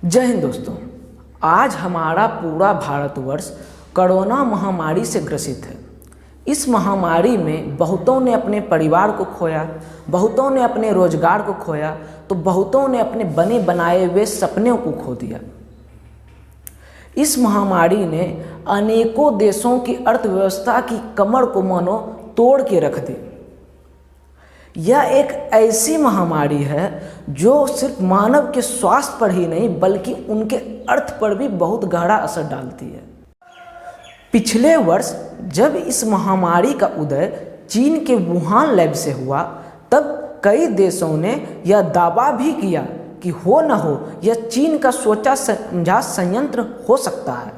जय हिंद दोस्तों। आज हमारा पूरा भारतवर्ष कोरोना महामारी से ग्रसित है। इस महामारी में बहुतों ने अपने परिवार को खोया, बहुतों ने अपने रोजगार को खोया, तो बहुतों ने अपने बने बनाए हुए सपनों को खो दिया। इस महामारी ने अनेकों देशों की अर्थव्यवस्था की कमर को मानो तोड़ के रख दी। यह एक ऐसी महामारी है जो सिर्फ मानव के स्वास्थ्य पर ही नहीं बल्कि उनके अर्थ पर भी बहुत गहरा असर डालती है। पिछले वर्ष जब इस महामारी का उदय चीन के वुहान लैब से हुआ, तब कई देशों ने यह दावा भी किया कि हो न हो यह चीन का सोचा समझा संयंत्र हो सकता है।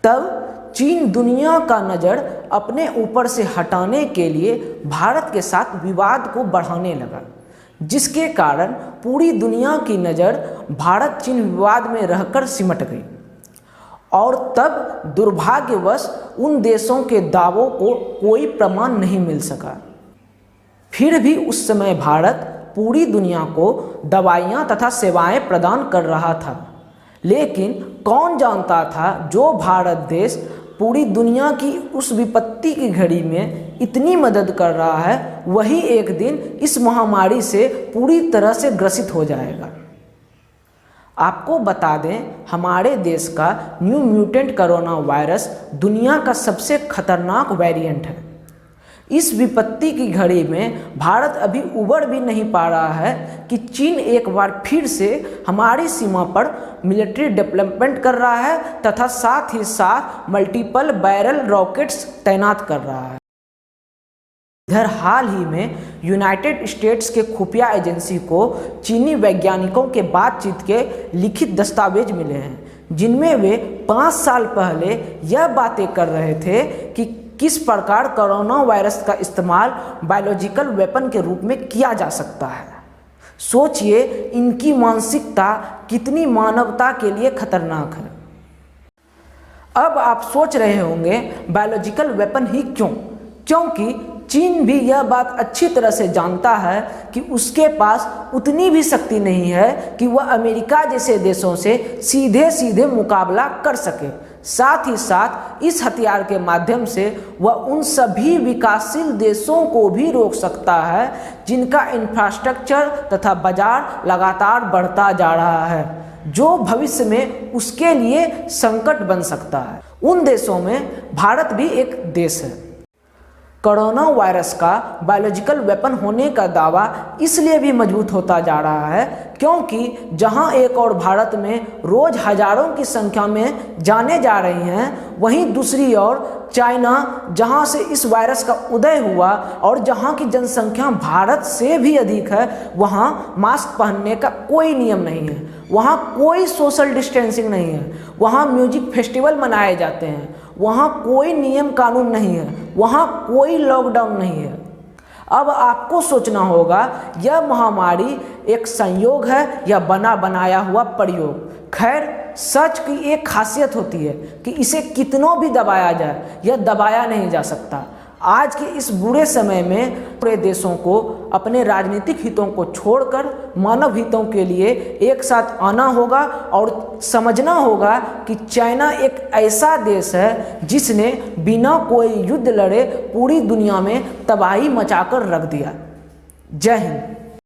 तब चीन दुनिया का नज़र अपने ऊपर से हटाने के लिए भारत के साथ विवाद को बढ़ाने लगा, जिसके कारण पूरी दुनिया की नज़र भारत चीन विवाद में रहकर सिमट गई। और तब दुर्भाग्यवश उन देशों के दावों को कोई प्रमाण नहीं मिल सका। फिर भी उस समय भारत पूरी दुनिया को दवाइयाँ तथा सेवाएं प्रदान कर रहा था, लेकिन कौन जानता था जो भारत देश पूरी दुनिया की उस विपत्ति की घड़ी में इतनी मदद कर रहा है, वही एक दिन इस महामारी से पूरी तरह से ग्रसित हो जाएगा। आपको बता दें, हमारे देश का न्यू म्यूटेंट कोरोना वायरस दुनिया का सबसे खतरनाक वेरिएंट है। इस विपत्ति की घड़ी में भारत अभी उबर भी नहीं पा रहा है कि चीन एक बार फिर से हमारी सीमा पर मिलिट्री डेवलपमेंट कर रहा है तथा साथ ही साथ मल्टीपल बैरल रॉकेट्स तैनात कर रहा है। इधर हाल ही में यूनाइटेड स्टेट्स के खुफिया एजेंसी को चीनी वैज्ञानिकों के बातचीत के लिखित दस्तावेज मिले हैं, जिनमें वे 5 साल पहले यह बातें कर रहे थे कि किस प्रकार कोरोना वायरस का इस्तेमाल बायोलॉजिकल वेपन के रूप में किया जा सकता है। सोचिए इनकी मानसिकता कितनी मानवता के लिए खतरनाक है। अब आप सोच रहे होंगे बायोलॉजिकल वेपन ही क्यों? क्योंकि चीन भी यह बात अच्छी तरह से जानता है कि उसके पास उतनी भी शक्ति नहीं है कि वह अमेरिका जैसे देशों से सीधे सीधे मुकाबला कर सके। साथ ही साथ इस हथियार के माध्यम से वह उन सभी विकासशील देशों को भी रोक सकता है जिनका इंफ्रास्ट्रक्चर तथा बाजार लगातार बढ़ता जा रहा है, जो भविष्य में उसके लिए संकट बन सकता है। उन देशों में भारत भी एक देश है। कोरोना वायरस का बायोलॉजिकल वेपन होने का दावा इसलिए भी मजबूत होता जा रहा है क्योंकि जहां एक और भारत में रोज हजारों की संख्या में जाने जा रही हैं, वहीं दूसरी ओर चाइना, जहां से इस वायरस का उदय हुआ और जहां की जनसंख्या भारत से भी अधिक है, वहां मास्क पहनने का कोई नियम नहीं है, वहां कोई सोशल डिस्टेंसिंग नहीं है, वहां म्यूजिक फेस्टिवल मनाए जाते हैं, वहाँ कोई नियम कानून नहीं है, वहाँ कोई लॉकडाउन नहीं है। अब आपको सोचना होगा यह महामारी एक संयोग है या बना बनाया हुआ प्रयोग। खैर, सच की एक खासियत होती है कि इसे कितनों भी दबाया जाए, यह दबाया नहीं जा सकता। आज के इस बुरे समय में पूरे देशों को अपने राजनीतिक हितों को छोड़कर मानव हितों के लिए एक साथ आना होगा और समझना होगा कि चाइना एक ऐसा देश है जिसने बिना कोई युद्ध लड़े पूरी दुनिया में तबाही मचाकर रख दिया। जय हिंद।